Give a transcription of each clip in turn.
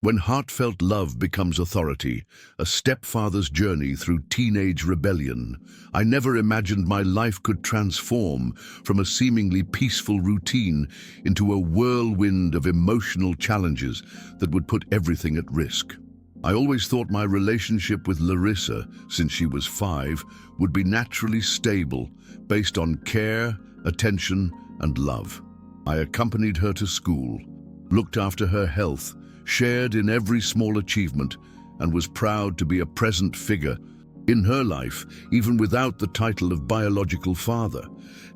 When heartfelt love becomes authority, a stepfather's journey through teenage rebellion, I never imagined my life could transform from a seemingly peaceful routine into a whirlwind of emotional challenges that would put everything at risk. I always thought my relationship with Larissa, since she was 5, would be naturally stable, based on care, attention, and love. I accompanied her to school, looked after her health, shared in every small achievement, and was proud to be a present figure in her life, even without the title of biological father.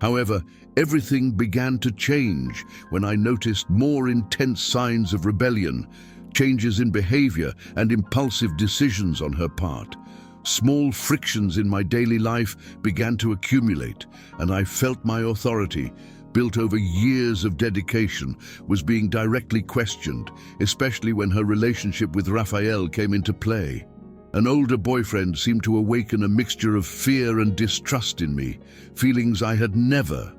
However, everything began to change when I noticed more intense signs of rebellion, changes in behavior and impulsive decisions on her part. Small frictions in my daily life began to accumulate, and I felt my authority, built over years of dedication, was being directly questioned, especially when her relationship with Raphael came into play. An older boyfriend seemed to awaken a mixture of fear and distrust in me, feelings I had never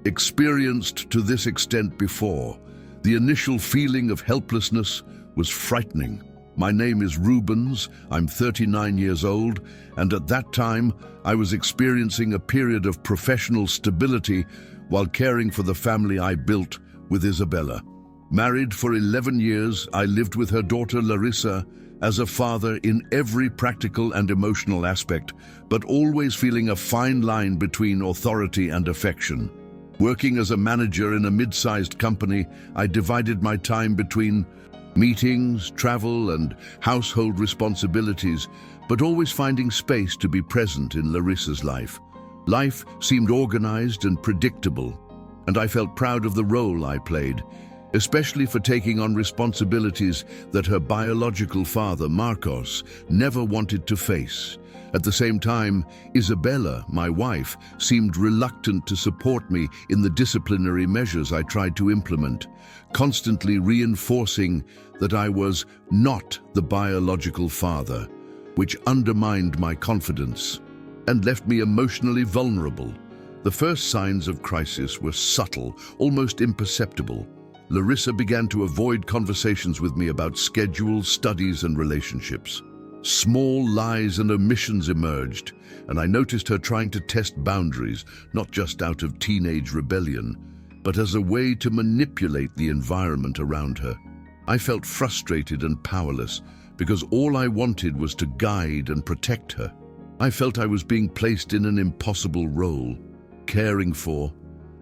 experienced to this extent before. The initial feeling of helplessness was frightening. My name is Rubens, I'm 39 years old, and at that time I was experiencing a period of professional stability while caring for the family I built with Isabella. Married for 11 years, I lived with her daughter Larissa as a father in every practical and emotional aspect, but always feeling a fine line between authority and affection. Working as a manager in a mid-sized company, I divided my time between meetings, travel, and household responsibilities, but always finding space to be present in Larissa's life. Life seemed organized and predictable, and I felt proud of the role I played, especially for taking on responsibilities that her biological father, Marcos, never wanted to face. At the same time, Isabella, my wife, seemed reluctant to support me in the disciplinary measures I tried to implement, constantly reinforcing that I was not the biological father, which undermined my confidence and left me emotionally vulnerable. The first signs of crisis were subtle, almost imperceptible. Larissa began to avoid conversations with me about schedules, studies, and relationships. Small lies and omissions emerged, and I noticed her trying to test boundaries, not just out of teenage rebellion, but as a way to manipulate the environment around her. I felt frustrated and powerless because all I wanted was to guide and protect her. I felt I was being placed in an impossible role, caring for,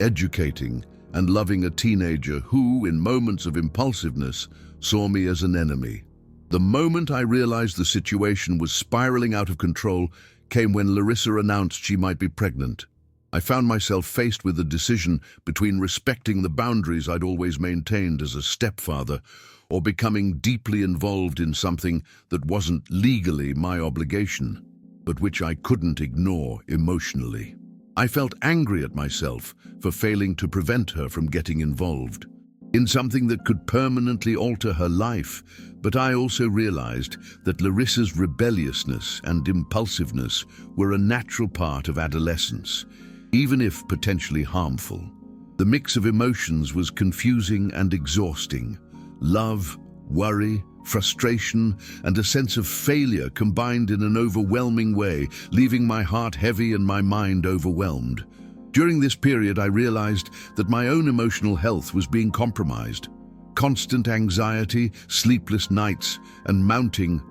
educating, and loving a teenager who, in moments of impulsiveness, saw me as an enemy. The moment I realized the situation was spiraling out of control came when Larissa announced she might be pregnant. I found myself faced with a decision between respecting the boundaries I'd always maintained as a stepfather or becoming deeply involved in something that wasn't legally my obligation, but which I couldn't ignore emotionally. I felt angry at myself for failing to prevent her from getting involved in something that could permanently alter her life, but I also realized that Larissa's rebelliousness and impulsiveness were a natural part of adolescence, even if potentially harmful. The mix of emotions was confusing and exhausting. Love, worry, frustration, and a sense of failure combined in an overwhelming way, leaving my heart heavy and my mind overwhelmed. During this period, I realized that my own emotional health was being compromised. Constant anxiety, sleepless nights, and mounting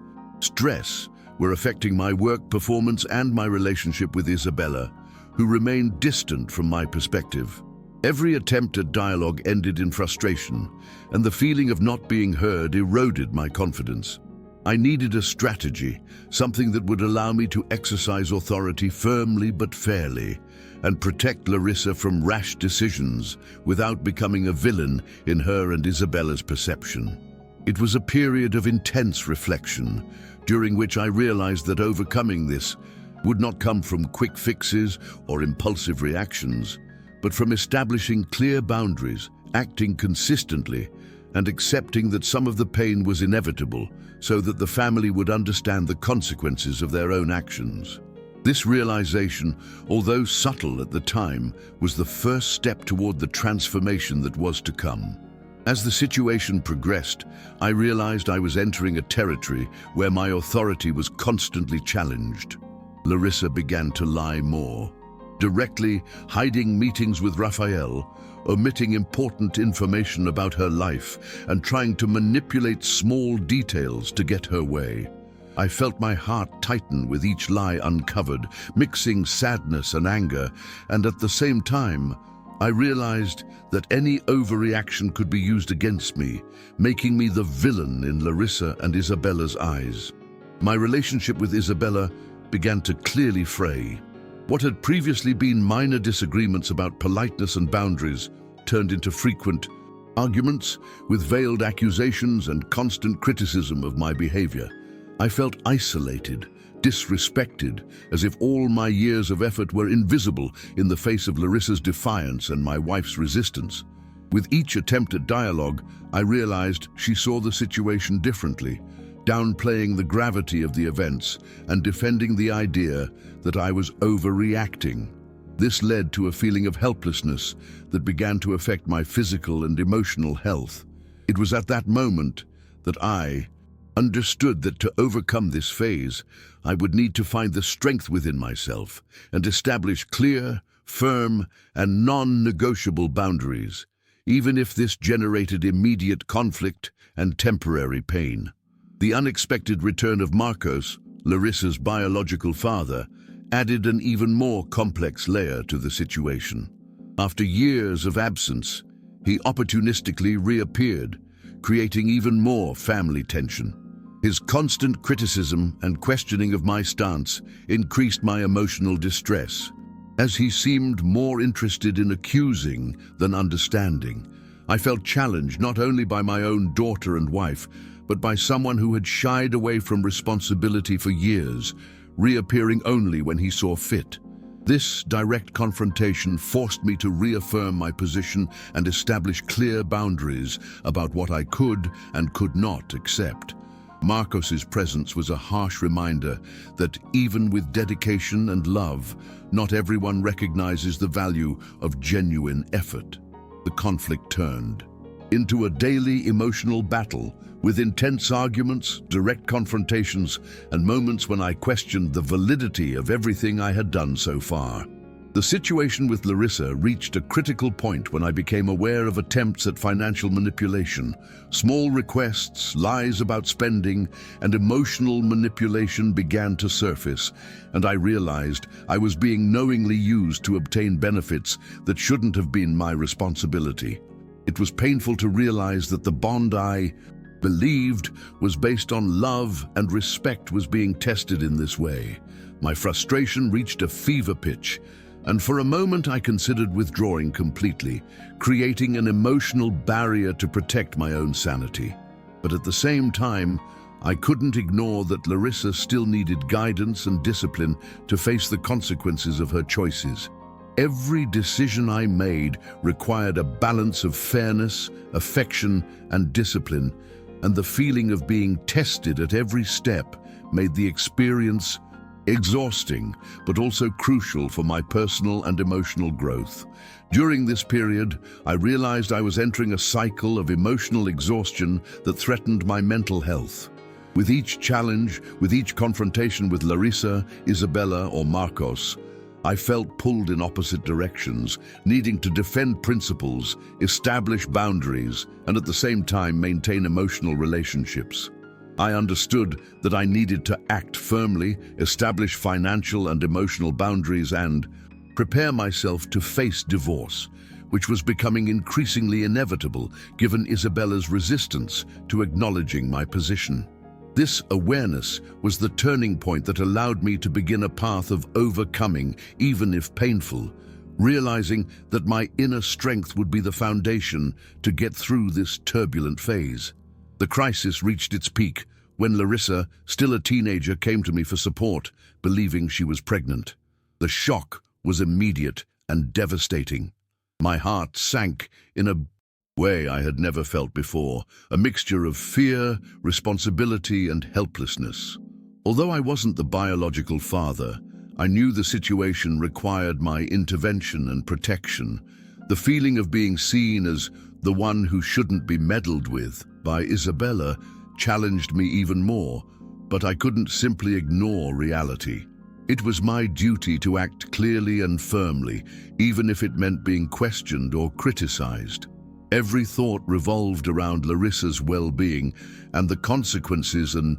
stress were affecting my work performance and my relationship with Isabella, who remained distant from my perspective. Every attempt at dialogue ended in frustration, and the feeling of not being heard eroded my confidence. I needed a strategy, something that would allow me to exercise authority firmly but fairly, and protect Larissa from rash decisions without becoming a villain in her and Isabella's perception. It was a period of intense reflection, during which I realized that overcoming this would not come from quick fixes or impulsive reactions, but from establishing clear boundaries, acting consistently, and accepting that some of the pain was inevitable so that the family would understand the consequences of their own actions. This realization, although subtle at the time, was the first step toward the transformation that was to come. As the situation progressed, I realized I was entering a territory where my authority was constantly challenged. Larissa began to lie more, directly hiding meetings with Raphael, omitting important information about her life, and trying to manipulate small details to get her way. I felt my heart tighten with each lie uncovered, mixing sadness and anger, and at the same time, I realized that any overreaction could be used against me, making me the villain in Larissa and Isabella's eyes. My relationship with Isabella began to clearly fray. What had previously been minor disagreements about politeness and boundaries turned into frequent arguments with veiled accusations and constant criticism of my behavior. I felt isolated, disrespected, as if all my years of effort were invisible in the face of Larissa's defiance and my wife's resistance. With each attempt at dialogue, I realized she saw the situation differently, downplaying the gravity of the events and defending the idea that I was overreacting. This led to a feeling of helplessness that began to affect my physical and emotional health. It was at that moment that I understood that to overcome this phase, I would need to find the strength within myself and establish clear, firm, and non-negotiable boundaries, even if this generated immediate conflict and temporary pain. The unexpected return of Marcos, Larissa's biological father, added an even more complex layer to the situation. After years of absence, he opportunistically reappeared, creating even more family tension. His constant criticism and questioning of my stance increased my emotional distress, as he seemed more interested in accusing than understanding. I felt challenged not only by my own daughter and wife, but by someone who had shied away from responsibility for years, reappearing only when he saw fit. This direct confrontation forced me to reaffirm my position and establish clear boundaries about what I could and could not accept. Marcos's presence was a harsh reminder that even with dedication and love, not everyone recognizes the value of genuine effort. The conflict turned into a daily emotional battle with intense arguments, direct confrontations, and moments when I questioned the validity of everything I had done so far. The situation with Larissa reached a critical point when I became aware of attempts at financial manipulation. Small requests, lies about spending, and emotional manipulation began to surface, and I realized I was being knowingly used to obtain benefits that shouldn't have been my responsibility. It was painful to realize that the bond I believed was based on love and respect was being tested in this way. My frustration reached a fever pitch, and for a moment I considered withdrawing completely, creating an emotional barrier to protect my own sanity. But at the same time, I couldn't ignore that Larissa still needed guidance and discipline to face the consequences of her choices. Every decision I made required a balance of fairness, affection, and discipline, and the feeling of being tested at every step made the experience exhausting, but also crucial for my personal and emotional growth. During this period, I realized I was entering a cycle of emotional exhaustion that threatened my mental health. With each challenge, with each confrontation with Larissa, Isabella, or Marcos, I felt pulled in opposite directions, needing to defend principles, establish boundaries, and at the same time maintain emotional relationships. I understood that I needed to act firmly, establish financial and emotional boundaries, and prepare myself to face divorce, which was becoming increasingly inevitable given Isabella's resistance to acknowledging my position. This awareness was the turning point that allowed me to begin a path of overcoming, even if painful, realizing that my inner strength would be the foundation to get through this turbulent phase. The crisis reached its peak when Larissa, still a teenager, came to me for support, believing she was pregnant. The shock was immediate and devastating. My heart sank in a way I had never felt before, a mixture of fear, responsibility, and helplessness. Although I wasn't the biological father, I knew the situation required my intervention and protection. The feeling of being seen as The One Who Shouldn't Be Meddled With, by Isabella, challenged me even more, but I couldn't simply ignore reality. It was my duty to act clearly and firmly, even if it meant being questioned or criticized. Every thought revolved around Larissa's well-being and the consequences an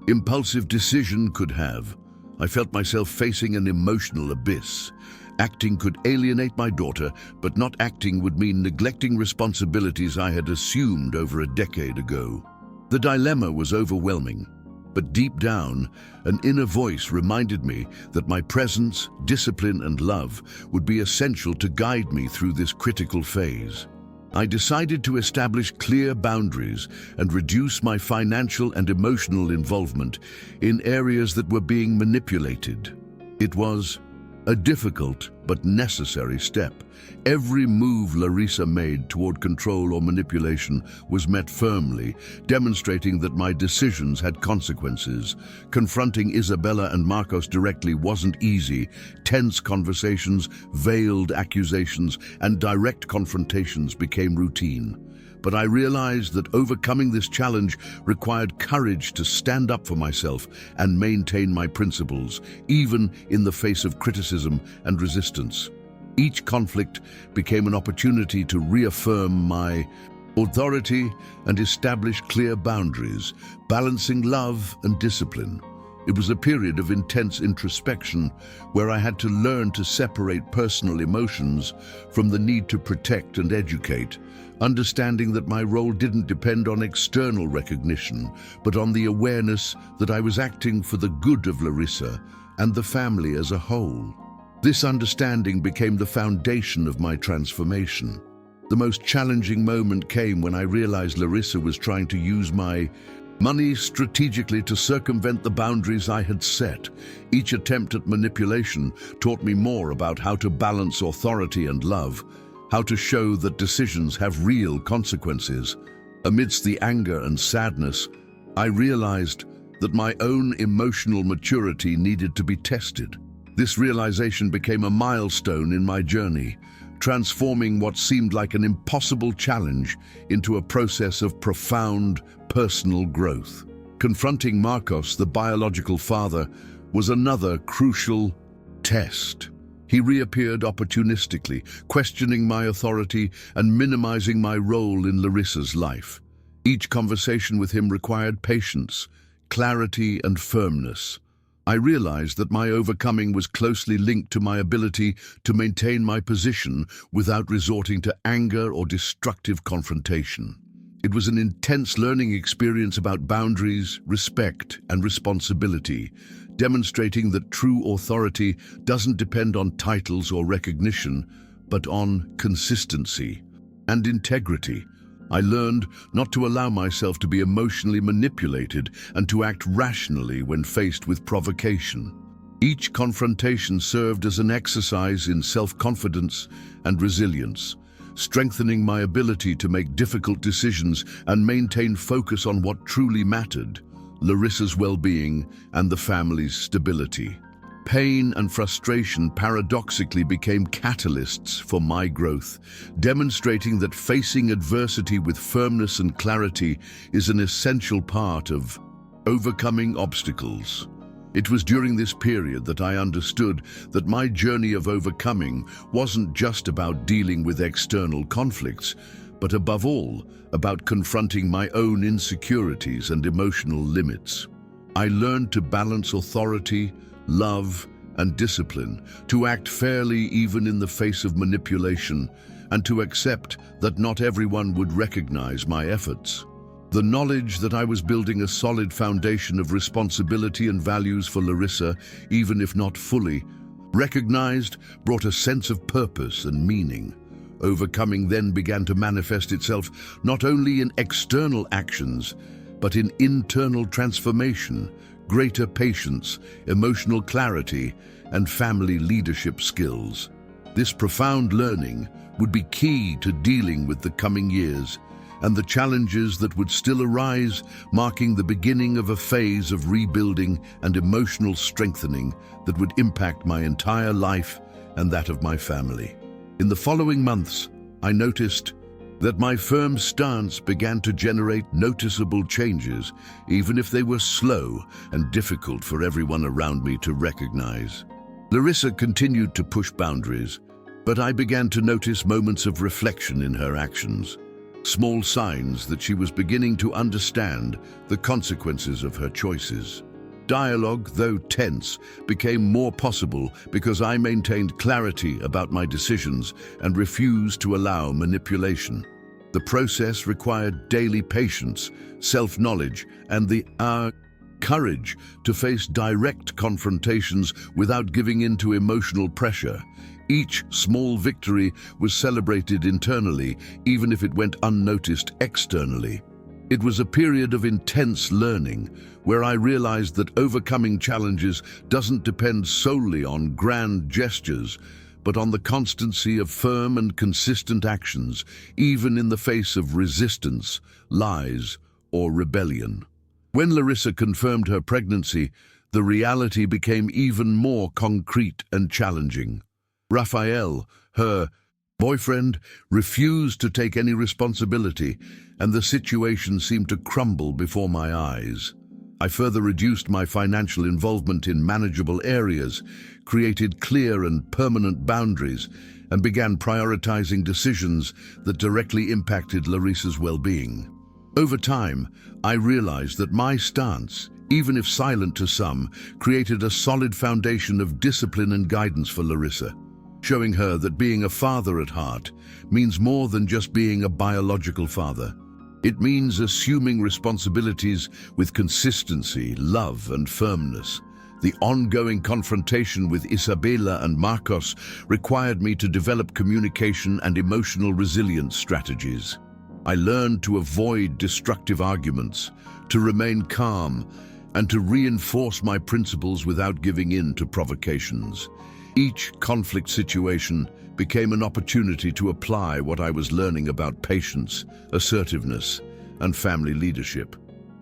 impulsive decision could have. I felt myself facing an emotional abyss. Acting could alienate my daughter, but not acting would mean neglecting responsibilities I had assumed over a decade ago. The dilemma was overwhelming, but deep down, an inner voice reminded me that my presence, discipline, and love would be essential to guide me through this critical phase. I decided to establish clear boundaries and reduce my financial and emotional involvement in areas that were being manipulated. It was a difficult but necessary step. Every move Larissa made toward control or manipulation was met firmly, demonstrating that my decisions had consequences. Confronting Isabella and Marcos directly wasn't easy. Tense conversations, veiled accusations, and direct confrontations became routine. But I realized that overcoming this challenge required courage to stand up for myself and maintain my principles, even in the face of criticism and resistance. Each conflict became an opportunity to reaffirm my authority and establish clear boundaries, balancing love and discipline. It was a period of intense introspection where I had to learn to separate personal emotions from the need to protect and educate, understanding that my role didn't depend on external recognition, but on the awareness that I was acting for the good of Larissa and the family as a whole. This understanding became the foundation of my transformation. The most challenging moment came when I realized Larissa was trying to use my money strategically to circumvent the boundaries I had set. Each attempt at manipulation taught me more about how to balance authority and love, how to show that decisions have real consequences. Amidst the anger and sadness, I realized that my own emotional maturity needed to be tested. This realization became a milestone in my journey, transforming what seemed like an impossible challenge into a process of profound personal growth. Confronting Marcos, the biological father, was another crucial test. He reappeared opportunistically, questioning my authority and minimizing my role in Larissa's life. Each conversation with him required patience, clarity, and firmness. I realized that my overcoming was closely linked to my ability to maintain my position without resorting to anger or destructive confrontation. It was an intense learning experience about boundaries, respect, and responsibility, demonstrating that true authority doesn't depend on titles or recognition, but on consistency and integrity. I learned not to allow myself to be emotionally manipulated and to act rationally when faced with provocation. Each confrontation served as an exercise in self-confidence and resilience, strengthening my ability to make difficult decisions and maintain focus on what truly mattered: Larissa's well-being and the family's stability. Pain and frustration paradoxically became catalysts for my growth, demonstrating that facing adversity with firmness and clarity is an essential part of overcoming obstacles. It was during this period that I understood that my journey of overcoming wasn't just about dealing with external conflicts, but above all, about confronting my own insecurities and emotional limits. I learned to balance authority, love, and discipline, to act fairly even in the face of manipulation, and to accept that not everyone would recognize my efforts. The knowledge that I was building a solid foundation of responsibility and values for Larissa, even if not fully recognized, brought a sense of purpose and meaning. Overcoming then began to manifest itself not only in external actions, but in internal transformation, greater patience, emotional clarity, and family leadership skills. This profound learning would be key to dealing with the coming years and the challenges that would still arise, marking the beginning of a phase of rebuilding and emotional strengthening that would impact my entire life and that of my family. In the following months, I noticed that my firm stance began to generate noticeable changes, even if they were slow and difficult for everyone around me to recognize. Larissa continued to push boundaries, but I began to notice moments of reflection in her actions, small signs that she was beginning to understand the consequences of her choices. Dialogue, though tense, became more possible because I maintained clarity about my decisions and refused to allow manipulation. The process required daily patience, self-knowledge, and the courage to face direct confrontations without giving in to emotional pressure. Each small victory was celebrated internally, even if it went unnoticed externally. It was a period of intense learning, where I realized that overcoming challenges doesn't depend solely on grand gestures, but on the constancy of firm and consistent actions, even in the face of resistance, lies, or rebellion. When Larissa confirmed her pregnancy, the reality became even more concrete and challenging. Raphael, her boyfriend, refused to take any responsibility, and the situation seemed to crumble before my eyes. I further reduced my financial involvement in manageable areas, created clear and permanent boundaries, and began prioritizing decisions that directly impacted Larissa's well-being. Over time, I realized that my stance, even if silent to some, created a solid foundation of discipline and guidance for Larissa, showing her that being a father at heart means more than just being a biological father. It means assuming responsibilities with consistency, love, and firmness. The ongoing confrontation with Isabella and Marcos required me to develop communication and emotional resilience strategies. I learned to avoid destructive arguments, to remain calm, and to reinforce my principles without giving in to provocations. Each conflict situation became an opportunity to apply what I was learning about patience, assertiveness, and family leadership.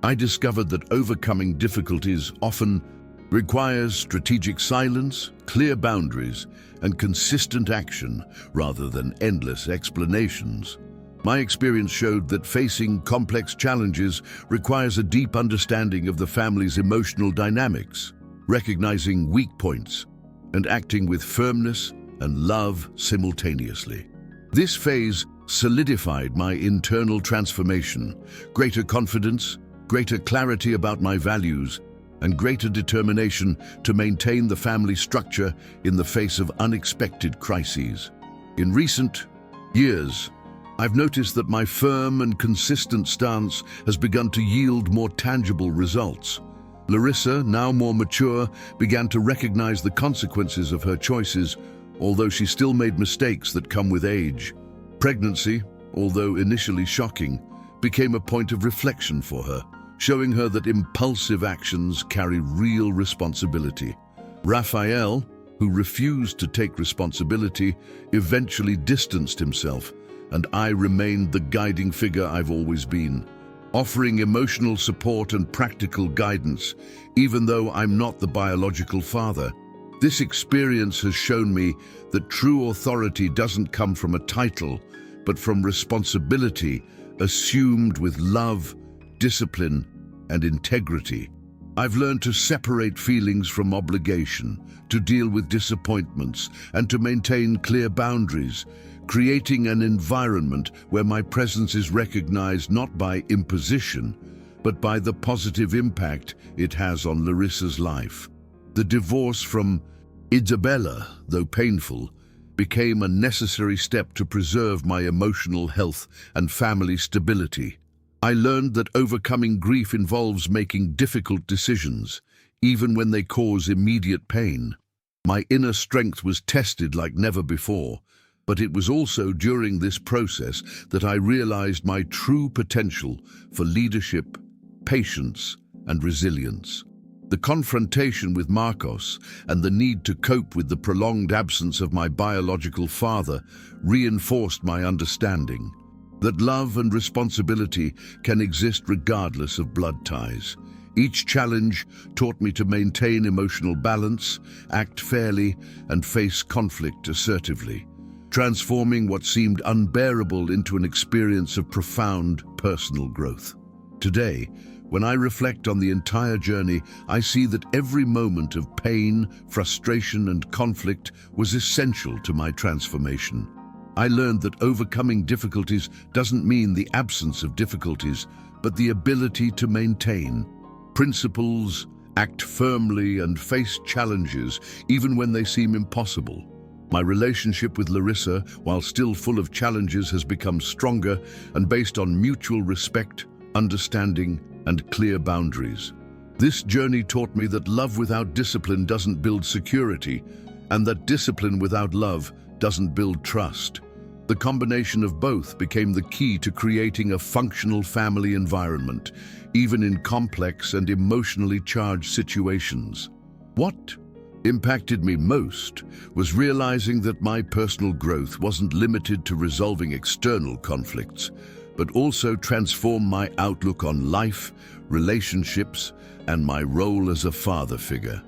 I discovered that overcoming difficulties often requires strategic silence, clear boundaries, and consistent action rather than endless explanations. My experience showed that facing complex challenges requires a deep understanding of the family's emotional dynamics, recognizing weak points, and acting with firmness and love simultaneously. This phase solidified my internal transformation, greater confidence, greater clarity about my values, and greater determination to maintain the family structure in the face of unexpected crises. In recent years, I've noticed that my firm and consistent stance has begun to yield more tangible results. Larissa, now more mature, began to recognize the consequences of her choices, although she still made mistakes that come with age. Pregnancy, although initially shocking, became a point of reflection for her, showing her that impulsive actions carry real responsibility. Raphael, who refused to take responsibility, eventually distanced himself, and I remained the guiding figure I've always been, offering emotional support and practical guidance, even though I'm not the biological father. This experience has shown me that true authority doesn't come from a title, but from responsibility assumed with love, discipline, and integrity. I've learned to separate feelings from obligation, to deal with disappointments, and to maintain clear boundaries, creating an environment where my presence is recognized not by imposition, but by the positive impact it has on Larissa's life. The divorce from Isabella, though painful, became a necessary step to preserve my emotional health and family stability. I learned that overcoming grief involves making difficult decisions, even when they cause immediate pain. My inner strength was tested like never before, but it was also during this process that I realized my true potential for leadership, patience, and resilience. The confrontation with Marcos and the need to cope with the prolonged absence of my biological father reinforced my understanding that love and responsibility can exist regardless of blood ties. Each challenge taught me to maintain emotional balance, act fairly, and face conflict assertively. transforming what seemed unbearable into an experience of profound personal growth. Today, when I reflect on the entire journey, I see that every moment of pain, frustration, and conflict was essential to my transformation. I learned that overcoming difficulties doesn't mean the absence of difficulties, but the ability to maintain principles, act firmly, and face challenges even when they seem impossible. My relationship with Larissa, while still full of challenges, has become stronger and based on mutual respect, understanding, and clear boundaries. This journey taught me that love without discipline doesn't build security, and that discipline without love doesn't build trust. The combination of both became the key to creating a functional family environment, even in complex and emotionally charged situations. What impacted me most was realizing that my personal growth wasn't limited to resolving external conflicts, but also transformed my outlook on life, relationships, and my role as a father figure.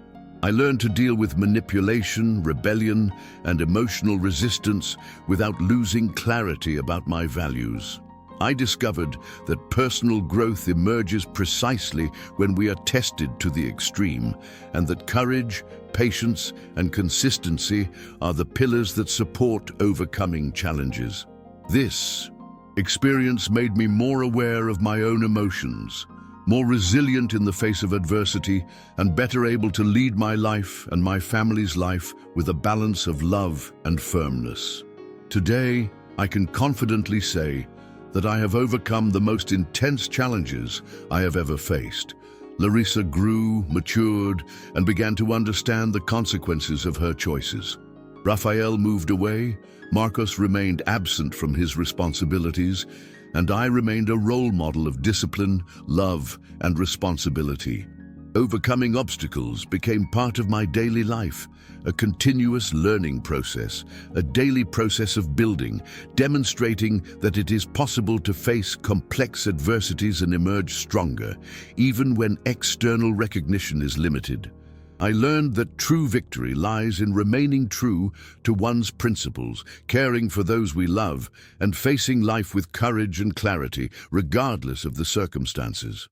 I learned to deal with manipulation, rebellion, and emotional resistance without losing clarity about my values. I discovered that personal growth emerges precisely when we are tested to the extreme, and that courage, patience, and consistency are the pillars that support overcoming challenges. This experience made me more aware of my own emotions, more resilient in the face of adversity, and better able to lead my life and my family's life with a balance of love and firmness. Today, I can confidently say that I have overcome the most intense challenges I have ever faced. Larissa grew, matured, and began to understand the consequences of her choices. Raphael moved away, Marcos remained absent from his responsibilities, and I remained a role model of discipline, love, and responsibility. Overcoming obstacles became part of my daily life, a continuous learning process, a daily process of building, demonstrating that it is possible to face complex adversities and emerge stronger, even when external recognition is limited. I learned that true victory lies in remaining true to one's principles, caring for those we love, and facing life with courage and clarity, regardless of the circumstances.